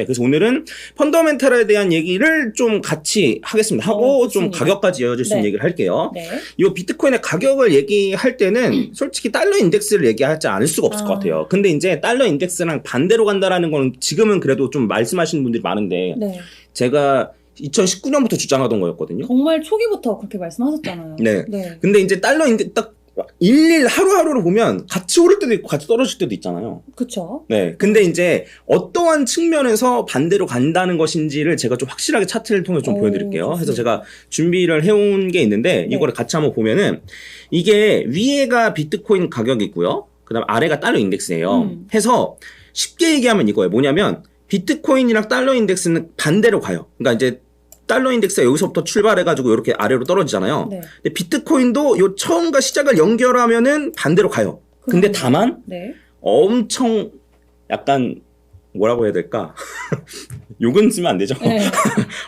네, 그래서 오늘은 펀더멘탈에 대한 얘기를 좀 같이 하겠습니다. 하고 좀 가격까지 이어질 수 있는 얘기를 할게요. 이 비트코인의 가격을 얘기할 때는 솔직히 달러 인덱스를 얘기하지 않을 수가 없을 것 같아요. 근데 이제 달러 인덱스랑 반대로 간다라는 건 지금은 그래도 좀 말씀하시는 분들이 많은데 제가 2019년부터 주장하던 거였거든요. 정말 초기부터 그렇게 말씀하셨잖아요. 네. 근데 이제 달러 인덱스 딱 일일 하루하루를 보면 같이 오를 때도 있고 같이 떨어질 때도 있잖아요. 그쵸. 네. 근데 이제 어떠한 측면에서 반대로 간다는 것인지를 제가 좀 확실하게 차트를 통해서 좀 보여드릴게요. 좋습니다. 그래서 제가 준비를 해온 게 있는데 이거를 같이 한번 보면은 이게 위에가 비트코인 가격이고요. 그 다음 아래가 달러 인덱스예요. 해서 쉽게 얘기하면 이거예요. 뭐냐면 비트코인이랑 달러 인덱스는 반대로 가요. 그러니까 이제 달러 인덱스가 여기서부터 출발해가지고 이렇게 아래로 떨어지잖아요. 근데 비트코인도 요 처음과 시작을 연결하면은 반대로 가요. 근데 다만 엄청 약간 뭐라고 해야 될까? 욕은 쓰면 안 되죠.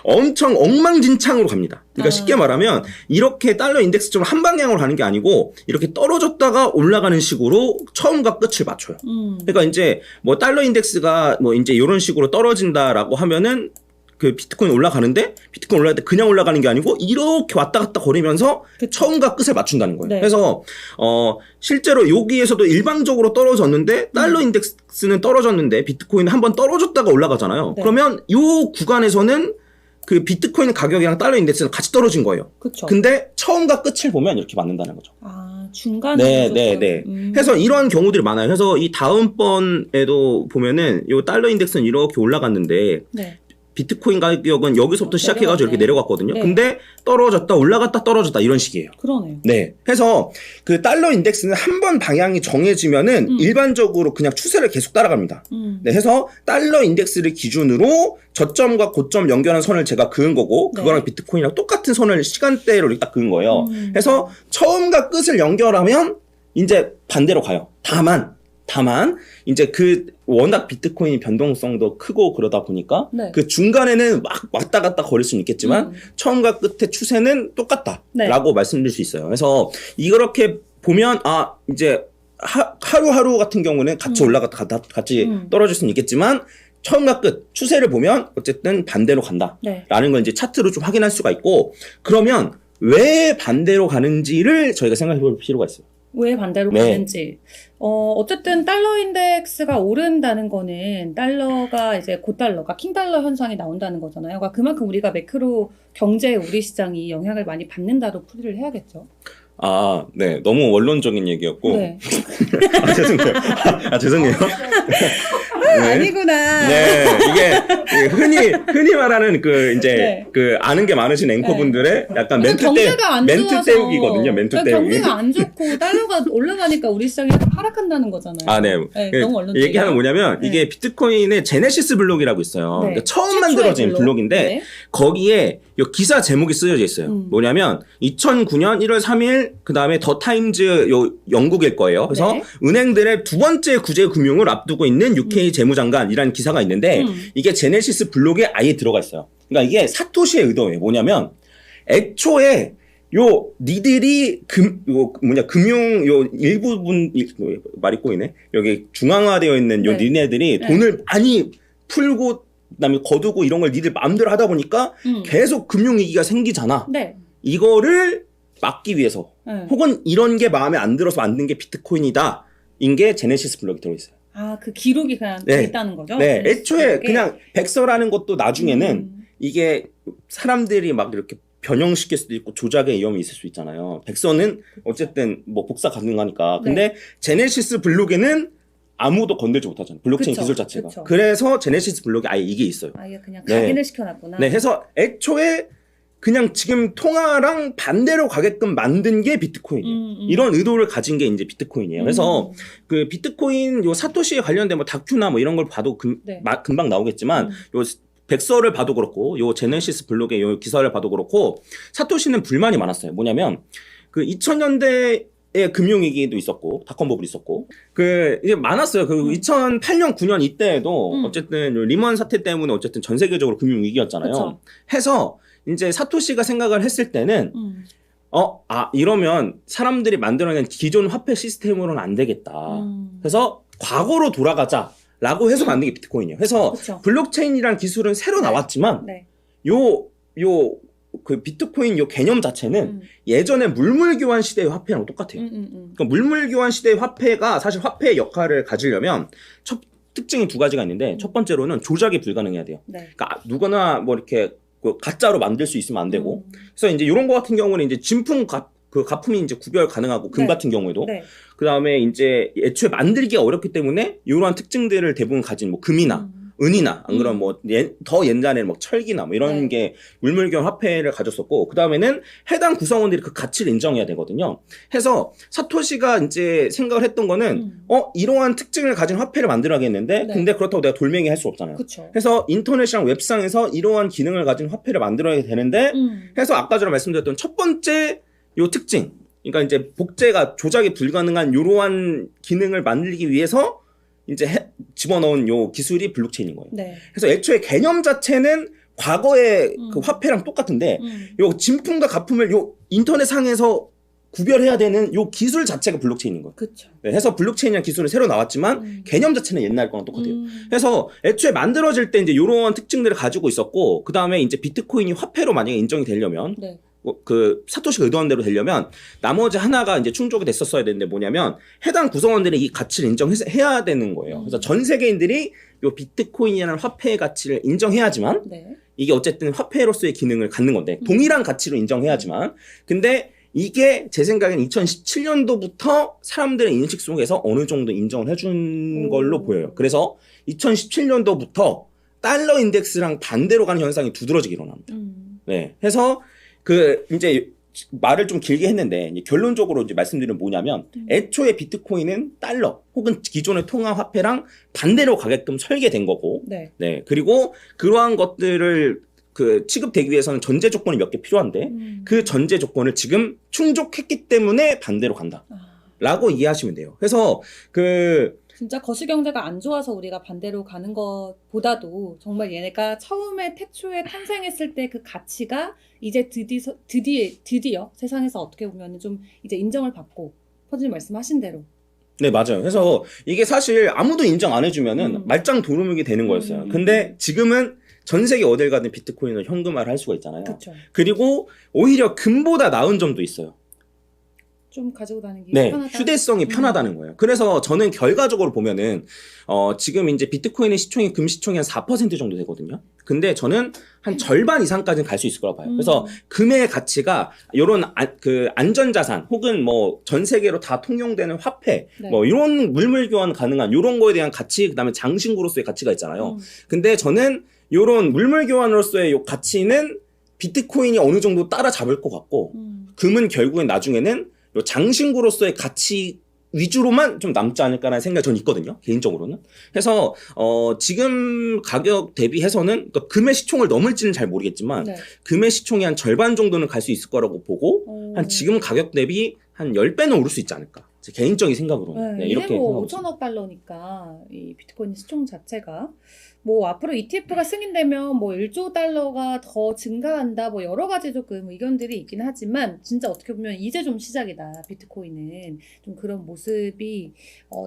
엄청 엉망진창으로 갑니다. 그러니까 쉽게 말하면 이렇게 달러 인덱스처럼 한 방향으로 가는 게 아니고 이렇게 떨어졌다가 올라가는 식으로 처음과 끝을 맞춰요. 그러니까 이제 뭐 달러 인덱스가 뭐 이제 이런 식으로 떨어진다라고 하면은 그 비트코인 올라가는데 비트코인 올라갈 때 그냥 올라가는 게 아니고 이렇게 왔다 갔다 거리면서 처음과 끝을 맞춘다는 거예요. 그래서 실제로 여기에서도 일방적으로 떨어졌는데 달러 인덱스는 떨어졌는데 비트코인은 한번 떨어졌다가 올라가잖아요. 그러면 이 구간에서는 그 비트코인 가격이랑 달러 인덱스는 같이 떨어진 거예요. 근데 처음과 끝을 보면 이렇게 맞는다는 거죠. 아, 중간에. 네. 그래서 이런 경우들이 많아요. 그래서 이 다음번에도 보면은 이 달러 인덱스는 이렇게 올라갔는데 비트코인 가격은 여기서부터 시작해가지고 이렇게 내려갔거든요. 근데 떨어졌다 올라갔다 떨어졌다 이런 식이에요. 그러네요. 네. 해서 그 달러 인덱스는 한 번 방향이 정해지면은 일반적으로 그냥 추세를 계속 따라갑니다. 네. 해서 달러 인덱스를 기준으로 저점과 고점 연결한 선을 제가 그은 거고 그거랑 비트코인이랑 똑같은 선을 시간대로 이렇게 딱 그은 거예요. 해서 처음과 끝을 연결하면 이제 반대로 가요. 다만 이제 그 워낙 비트코인 변동성도 크고 그러다 보니까 그 중간에는 막 왔다 갔다 거릴 수는 있겠지만 처음과 끝의 추세는 똑같다라고 말씀드릴 수 있어요. 그래서 이렇게 보면 이제 하루하루 같은 경우는 같이 올라갔다 같이 떨어질 수는 있겠지만 처음과 끝 추세를 보면 어쨌든 반대로 간다라는 걸 이제 차트로 좀 확인할 수가 있고 그러면 왜 반대로 가는지를 저희가 생각해 볼 필요가 있어요. 왜 반대로 가는지. 어쨌든 달러 인덱스가 오른다는 거는 달러가 이제 고달러가 킹달러 현상이 나온다는 거잖아요. 그러니까 그만큼 우리가 매크로 경제 우리 시장이 영향을 많이 받는다로 풀이를 해야겠죠. 네. 너무 원론적인 얘기였고. 죄송해요. 아니구나. 네. 이게 흔히 말하는 그 이제 그 아는 게 많으신 앵커분들의 약간 멘트 때우기거든요. 멘트 때우기. 경제가 안 좋고 달러가 올라가니까 우리 시장이 하락한다는 거잖아요. 네. 너무 원론적이에요. 얘기하면 뭐냐면 이게 비트코인의 제네시스 블록이라고 있어요. 그러니까 처음 만들어진 블록인데 거기에 요 기사 제목이 쓰여져 있어요. 뭐냐면 2009년 1월 3일 그다음에 더 타임즈 요 영국일 거예요. 그래서 은행들의 두 번째 구제 금융을 앞두고 있는 UK 재무장관이라는 기사가 있는데 이게 제네시스 블록에 아예 들어가 있어요. 그러니까 이게 사토시의 의도예요. 뭐냐면 애초에 요 니들이 금융 요 일부분 말이 꼬이네. 여기 중앙화되어 있는 요 니네들이 돈을 많이 풀고 그다음에 거두고 이런 걸 니들 마음대로 하다 보니까 계속 금융위기가 생기잖아. 이거를 막기 위해서 혹은 이런 게 마음에 안 들어서 만든 게 비트코인이다. 인 게 제네시스 블록이 들어있어요. 그 기록이 그냥 있다는 거죠? 애초에 그냥 백서라는 것도 나중에는 이게 사람들이 막 이렇게 변형시킬 수도 있고 조작의 위험이 있을 수 있잖아요. 백서는 어쨌든 뭐 복사 가능하니까. 근데 제네시스 블록에는 아무도 건들지 못하잖아요. 블록체인 기술 자체가. 그래서 제네시스 블록에 아예 이게 있어요. 아예 그냥 각인을 시켜놨구나. 해서 애초에 그냥 지금 통화랑 반대로 가게끔 만든 게 비트코인이에요. 이런 의도를 가진 게 이제 비트코인이에요. 그래서 그 비트코인 요 사토시에 관련된 뭐 다큐나 뭐 이런 걸 봐도 금방 나오겠지만 요 백서를 봐도 그렇고 요 제네시스 블록의 요 기사를 봐도 그렇고 사토시는 불만이 많았어요. 뭐냐면 그 2000년대 금융위기도 있었고 닷컴버블이 있었고 이제 많았어요. 2008년 9년 이때에도 어쨌든 리먼 사태 때문에 어쨌든 전 세계적으로 금융위기였잖아요. 해서 이제 사토시가 생각을 했을 때는 이러면 사람들이 만들어낸 기존 화폐 시스템으로는 안 되겠다. 그래서 과거로 돌아가자 라고 해서 만든 게 비트코인이에요. 그래서 그쵸. 블록체인이라는 기술은 새로 네. 나왔지만 네. 그 비트코인 요 개념 자체는 예전에 물물 교환 시대의 화폐랑 똑같아요. 그러니까 물물 교환 시대의 화폐가 사실 화폐의 역할을 가지려면 첫 특징이 두 가지가 있는데 첫 번째로는 조작이 불가능해야 돼요. 네. 그러니까 누구나 뭐 이렇게 그 가짜로 만들 수 있으면 안 되고. 그래서 이제 이런 거 같은 경우는 이제 진품 그 가품이 이제 구별 가능하고 금 네. 같은 경우에도 네. 그다음에 이제 애초에 만들기가 어렵기 때문에 이러한 특징들을 대부분 가진 뭐 금이나 은이나 안 그러면 뭐 더 옛날에는 뭐 철기나 뭐 이런 네. 게 물물교환 화폐를 가졌었고 그 다음에는 해당 구성원들이 그 가치를 인정해야 되거든요. 해서 사토시가 이제 생각을 했던 거는 이러한 특징을 가진 화폐를 만들어야겠는데 네. 근데 그렇다고 내가 돌멩이 할 수 없잖아요. 그쵸. 해서 인터넷이랑 웹상에서 이러한 기능을 가진 화폐를 만들어야 되는데 해서 아까 전에 말씀드렸던 첫 번째 요 특징 그러니까 이제 복제가 조작이 불가능한 이러한 기능을 만들기 위해서 이제 집어넣은 요 기술이 블록체인인 거예요. 네. 그래서 애초에 개념 자체는 과거의 그 화폐랑 똑같은데 요 진품과 가품을 요 인터넷 상에서 구별해야 되는 요 기술 자체가 블록체인인 거예요. 그쵸. 네, 해서 블록체인이라는 기술은 새로 나왔지만 개념 자체는 옛날 거랑 똑같아요. 그래서 애초에 만들어질 때 이제 요런 특징들을 가지고 있었고 그 다음에 이제 비트코인이 화폐로 만약에 인정이 되려면 네. 그 사토시가 의도한 대로 되려면 나머지 하나가 이제 충족이 됐었어야 되는데 뭐냐면 해당 구성원들이 이 가치를 인정해야 되는 거예요. 그래서 전 세계인들이 요 비트코인이라는 화폐의 가치를 인정해야지만 네. 이게 어쨌든 화폐로서의 기능을 갖는 건데 동일한 가치로 인정해야지만 근데 이게 제 생각엔 2017년도부터 사람들의 인식 속에서 어느 정도 인정을 해준 걸로 보여요. 그래서 2017년도부터 달러 인덱스랑 반대로 가는 현상이 두드러지게 일어납니다. 네. 해서 그 이제 말을 좀 길게 했는데 이제 결론적으로 이제 말씀드리면 뭐냐면 애초에 비트코인은 달러 혹은 기존의 통화 화폐랑 반대로 가게끔 설계된 거고 네. 네. 그리고 그러한 것들을 그 취급되기 위해서는 전제 조건이 몇 개 필요한데 그 전제 조건을 지금 충족했기 때문에 반대로 간다. 라고 이해하시면 돼요. 그래서 그 진짜 거시경제가 안 좋아서 우리가 반대로 가는 것보다도 정말 얘네가 처음에 태초에 탄생했을 때 그 가치가 이제 드디어 세상에서 어떻게 보면 좀 이제 인정을 받고 퍼즐님 말씀하신 대로 네, 맞아요. 그래서 이게 사실 아무도 인정 안 해주면은 말짱 도루묵이 되는 거였어요. 근데 지금은 전 세계 어딜 가든 비트코인을 현금화를 할 수가 있잖아요. 그쵸. 그리고 오히려 금보다 나은 점도 있어요. 좀 가지고 다니기 네, 편하다. 휴대성이 편하다는 거예요. 그래서 저는 결과적으로 보면은 지금 이제 비트코인의 시총이 금 시총이 한 4% 정도 되거든요. 근데 저는 한 절반 이상까지는 갈 수 있을 거라고 봐요. 그래서 금의 가치가 요런 그 안전자산 혹은 뭐 전 세계로 다 통용되는 화폐 네. 뭐 이런 물물 교환 가능한 요런 거에 대한 가치 그다음에 장신구로서의 가치가 있잖아요. 근데 저는 요런 물물 교환으로서의 요 가치는 비트코인이 어느 정도 따라잡을 것 같고 금은 결국엔 나중에는 요 장신구로서의 가치 위주로만 좀 남지 않을까라는 생각이 전 있거든요. 개인적으로는. 그래서 지금 가격 대비해서는 그러니까 금의 시총을 넘을지는 잘 모르겠지만 네. 금의 시총이 한 절반 정도는 갈 수 있을 거라고 보고 한 지금 가격 대비 한 10배는 오를 수 있지 않을까. 제 개인적인 생각으로는. 네, 이렇게 이게 뭐 생각하고 있습니다. 5천억 달러니까 이 비트코인 시총 자체가 뭐 앞으로 ETF가 승인되면 뭐 1조 달러가 더 증가한다 뭐 여러 가지 조금 의견들이 있긴 하지만 진짜 어떻게 보면 이제 좀 시작이다. 비트코인은 좀 그런 모습이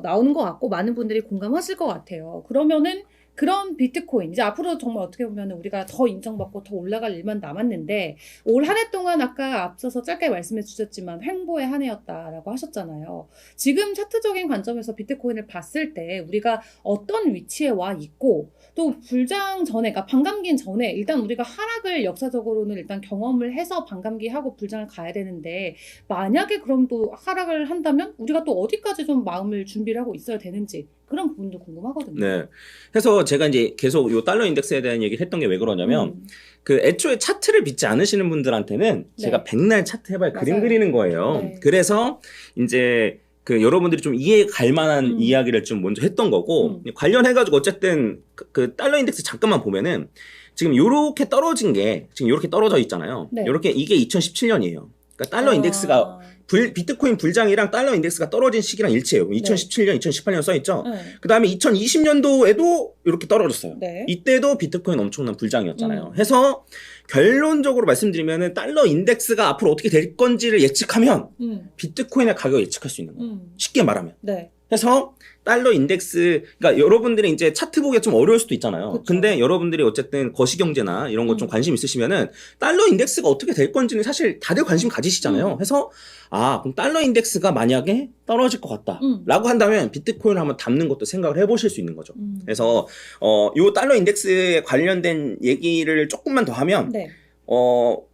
나오는 것 같고 많은 분들이 공감하실 것 같아요. 그러면은 그런 비트코인 이제 앞으로 정말 어떻게 보면 우리가 더 인정받고 더 올라갈 일만 남았는데 올 한 해 동안 아까 앞서서 짧게 말씀해 주셨지만 횡보의 한 해였다라고 하셨잖아요. 지금 차트적인 관점에서 비트코인을 봤을 때 우리가 어떤 위치에 와 있고 또 불장 전에 그러니까 반감기 전에 일단 우리가 하락을 역사적으로는 일단 경험을 해서 반감기하고 불장을 가야 되는데 만약에 그럼 또 하락을 한다면 우리가 또 어디까지 좀 마음을 준비를 하고 있어야 되는지 그런 부분도 궁금하거든요. 네. 그래서 제가 이제 계속 요 달러 인덱스에 대한 얘기를 했던 게 왜 그러냐면 그 애초에 차트를 믿지 않으시는 분들한테는 제가 백날 차트 해봐야 그림 그리는 거예요. 네. 그래서 이제 그 여러분들이 좀 이해 갈 만한 이야기를 좀 먼저 했던 거고 관련해가지고 어쨌든 그 달러 인덱스 잠깐만 보면은 지금 요렇게 떨어진 게 지금 요렇게 떨어져 있잖아요. 네. 요렇게 이게 2017년이에요. 그러니까 달러 인덱스가 비트코인 불장이랑 달러 인덱스가 떨어진 시기랑 일치해요. 2017년, 2018년 써있죠. 그 다음에 2020년도에도 이렇게 떨어졌어요. 네. 이때도 비트코인 엄청난 불장이었잖아요. 해서 결론적으로 말씀드리면은 달러 인덱스가 앞으로 어떻게 될 건지를 예측하면 비트코인의 가격을 예측할 수 있는 거예요. 쉽게 말하면. 네. 해서 달러 인덱스, 그러니까 여러분들이 이제 차트 보기가 좀 어려울 수도 있잖아요. 그쵸. 근데 여러분들이 어쨌든 거시경제나 이런 것 좀 관심 있으시면은 달러 인덱스가 어떻게 될 건지는 사실 다들 관심 가지시잖아요. 해서 그럼 달러 인덱스가 만약에 떨어질 것 같다 라고 한다면 비트코인을 한번 담는 것도 생각을 해보실 수 있는 거죠. 그래서 요 달러 인덱스에 관련된 얘기를 조금만 더 하면 네.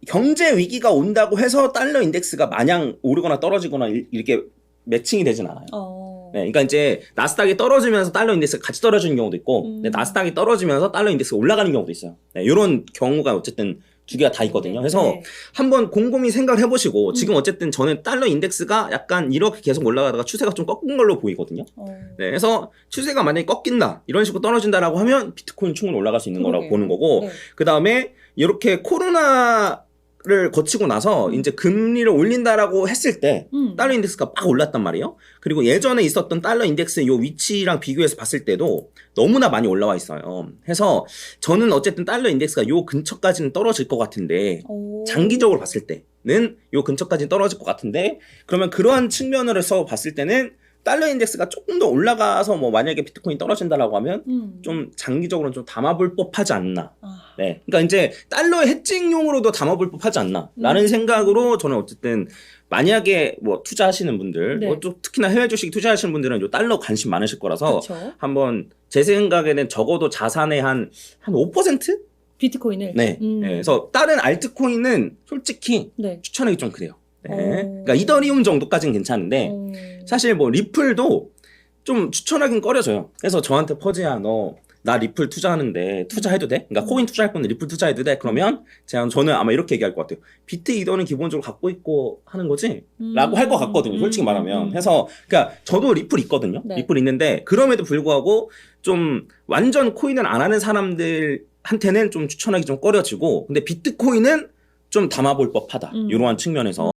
경제 위기가 온다고 해서 달러 인덱스가 마냥 오르거나 떨어지거나 이렇게 매칭이 되진 않아요. 네, 그러니까 이제 나스닥이 떨어지면서 달러 인덱스가 같이 떨어지는 경우도 있고, 네, 나스닥이 떨어지면서 달러 인덱스가 올라가는 경우도 있어요. 네, 이런 경우가 어쨌든 두 개가 다 있거든요. 그래서 네. 한번 곰곰이 생각을 해보시고, 지금 어쨌든 저는 달러 인덱스가 약간 이렇게 계속 올라가다가 추세가 좀 꺾은 걸로 보이거든요. 네, 그래서 추세가 만약에 꺾인다, 이런 식으로 떨어진다라고 하면 비트코인 충분히 올라갈 수 있는 거라고 보는 거고, 네. 그 다음에 이렇게 코로나를 거치고 나서 이제 금리를 올린다라고 했을 때 달러 인덱스가 막 올랐단 말이에요. 그리고 예전에 있었던 달러 인덱스의 요 위치랑 비교해서 봤을 때도 너무나 많이 올라와 있어요. 해서 저는 어쨌든 달러 인덱스가 요 근처까지는 떨어질 것 같은데 장기적으로 봤을 때는 요 근처까지는 떨어질 것 같은데 그러면 그러한 측면으로서 봤을 때는 달러 인덱스가 조금 더 올라가서 뭐 만약에 비트코인 떨어진다라고 하면 좀 장기적으로는 좀 담아볼 법하지 않나. 네. 그러니까 이제 달러의 해칭용으로도 담아볼 법하지 않나라는 생각으로 저는 어쨌든 만약에 뭐 투자하시는 분들, 네. 뭐 또 특히나 해외 주식 투자하시는 분들은 요 달러 관심 많으실 거라서 그쵸. 한번 제 생각에는 적어도 자산의 한 5%? 비트코인을. 네. 네. 그래서 다른 알트코인은 솔직히 네. 추천하기 좀 그래요. 네. 그러니까 이더리움 정도까지는 괜찮은데 사실 뭐 리플도 좀 추천하긴 꺼려져요. 그래서 저한테 퍼지야 너 나 리플 투자하는데 투자해도 돼? 그러니까 코인 투자할 건데 리플 투자해도 돼? 그러면 저는 아마 이렇게 얘기할 것 같아요. 비트 이더는 기본적으로 갖고 있고 하는 거지? 라고 할 것 같거든요. 솔직히 말하면. 해서 그러니까 저도 리플 있거든요. 네. 리플 있는데 그럼에도 불구하고 좀 완전 코인을 안 하는 사람들한테는 좀 추천하기 좀 꺼려지고 근데 비트코인은 좀 담아볼 법하다. 이러한 측면에서